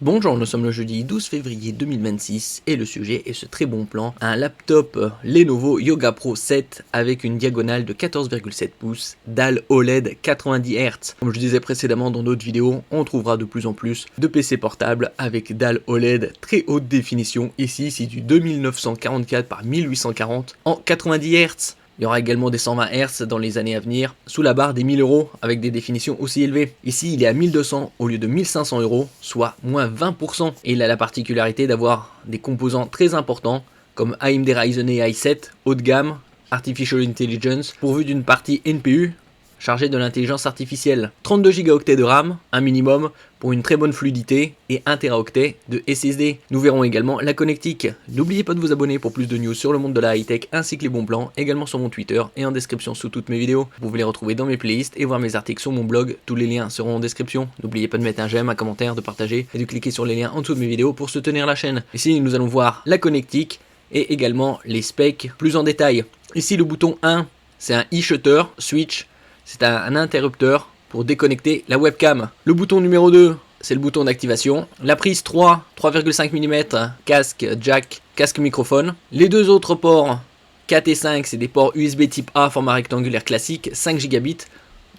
Bonjour, nous sommes le jeudi 12 février 2026 et le sujet est ce très bon plan, un laptop Lenovo Yoga Pro 7 avec une diagonale de 14,7 pouces, dalle OLED 90 Hz. Comme je disais précédemment dans d'autres vidéos, on trouvera de plus en plus de PC portables avec dalle OLED très haute définition. Ici, c'est du 2944 par 1840 en 90 Hz. Il y aura également des 120 Hz dans les années à venir, sous la barre des 1000 € avec des définitions aussi élevées. Ici, il est à 1200 au lieu de 1500 €, soit moins 20%. Et il a la particularité d'avoir des composants très importants, comme AMD Ryzen AI 7, haut de gamme, Artificial Intelligence, pourvu d'une partie NPU, chargé de l'intelligence artificielle. 32 Go de RAM, un minimum, pour une très bonne fluidité, et 1 Teraoctet de SSD. Nous verrons également la connectique. N'oubliez pas de vous abonner pour plus de news sur le monde de la high-tech ainsi que les bons plans, également sur mon Twitter et en description sous toutes mes vidéos. Vous pouvez les retrouver dans mes playlists et voir mes articles sur mon blog, tous les liens seront en description. N'oubliez pas de mettre un j'aime, un commentaire, de partager et de cliquer sur les liens en dessous de mes vidéos pour soutenir la chaîne. Ici, nous allons voir la connectique et également les specs plus en détail. Ici, le bouton 1, c'est un e-shutter switch. C'est un interrupteur pour déconnecter la webcam. Le bouton numéro 2, c'est le bouton d'activation. La prise 3, 3,5 mm, casque jack, casque microphone. Les deux autres ports, 4 et 5, c'est des ports USB type A format rectangulaire classique, 5 gigabits,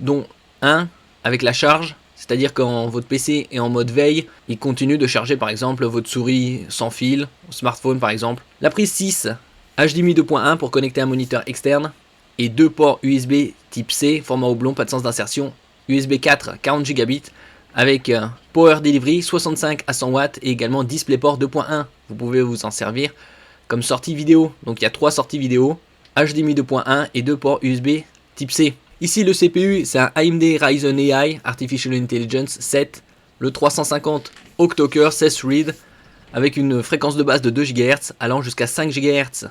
dont un avec la charge. C'est-à-dire quand votre PC est en mode veille, il continue de charger par exemple votre souris sans fil, smartphone par exemple. La prise 6, HDMI 2.1 pour connecter un moniteur externe. Et deux ports USB type C, format oblong, pas de sens d'insertion, USB 4, 40 Gb, avec Power Delivery 65 à 100 watts et également DisplayPort 2.1. Vous pouvez vous en servir comme sortie vidéo. Donc il y a 3 sorties vidéo, HDMI 2.1 et 2 ports USB type C. Ici le CPU, c'est un AMD Ryzen AI Artificial Intelligence 7, le 350 octo-core 16 thread avec une fréquence de base de 2 GHz allant jusqu'à 5 GHz.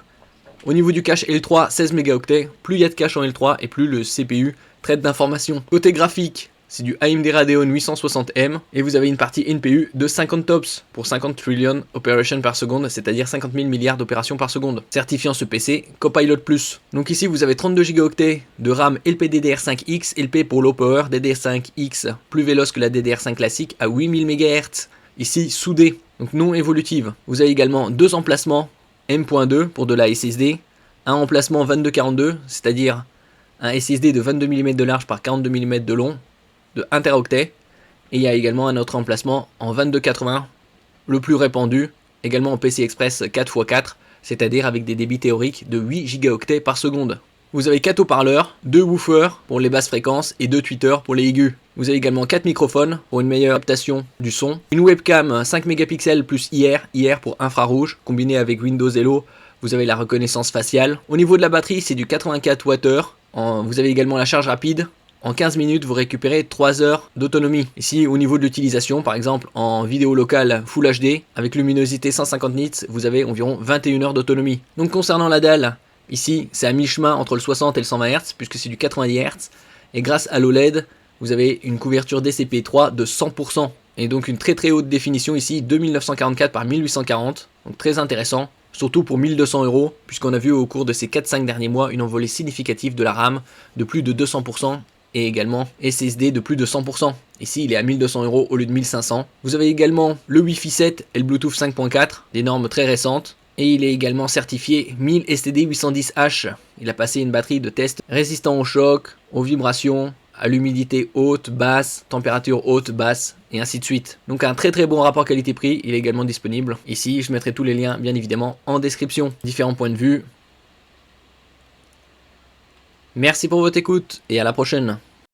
Au niveau du cache L3, 16 mégaoctets, plus il y a de cache en L3 et plus le CPU traite d'informations. Côté graphique, c'est du AMD Radeon 860M et vous avez une partie NPU de 50 TOPS pour 50 trillion operations par seconde, c'est-à-dire 50 000 milliards d'opérations par seconde, certifiant ce PC Copilot+. Donc ici vous avez 32 Go de RAM LPDDR5X, LP pour low power, DDR5X plus véloce que la DDR5 classique à 8000 MHz, ici soudée, donc non évolutive. Vous avez également deux emplacements M.2 pour de la SSD, un emplacement 2242, c'est-à-dire un SSD de 22 mm de large par 42 mm de long, de 1 Teraoctet, et il y a également un autre emplacement en 2280, le plus répandu, également en PCI Express 4x4, c'est-à-dire avec des débits théoriques de 8 Go par seconde. Vous avez 4 haut-parleurs, 2 woofers pour les basses fréquences et 2 tweeters pour les aigus. Vous avez également 4 microphones pour une meilleure captation du son. Une webcam 5 mégapixels plus IR pour infrarouge, combiné avec Windows Hello, vous avez la reconnaissance faciale. Au niveau de la batterie, c'est du 84 Wh. Vous avez également la charge rapide. En 15 minutes, vous récupérez 3 heures d'autonomie. Ici, au niveau de l'utilisation, par exemple, en vidéo locale Full HD, avec luminosité 150 nits, vous avez environ 21 heures d'autonomie. Donc concernant la dalle, ici, c'est à mi-chemin entre le 60 et le 120 Hz, puisque c'est du 90 Hz. Et grâce à l'OLED, vous avez une couverture DCP3 de 100%. Et donc une très très haute définition ici, 2944 par 1840. Donc très intéressant, surtout pour 1200 €, puisqu'on a vu au cours de ces 4-5 derniers mois une envolée significative de la RAM de plus de 200%. Et également SSD de plus de 100%. Ici, il est à 1200 € au lieu de 1500. Vous avez également le Wi-Fi 7 et le Bluetooth 5.4, des normes très récentes. Et il est également certifié 1000 STD 810H. Il a passé une batterie de test résistant au choc, aux vibrations, à l'humidité haute, basse, température haute, basse, et ainsi de suite. Donc un très très bon rapport qualité-prix, il est également disponible. Ici, je mettrai tous les liens, bien évidemment, en description. Différents points de vue. Merci pour votre écoute, et à la prochaine.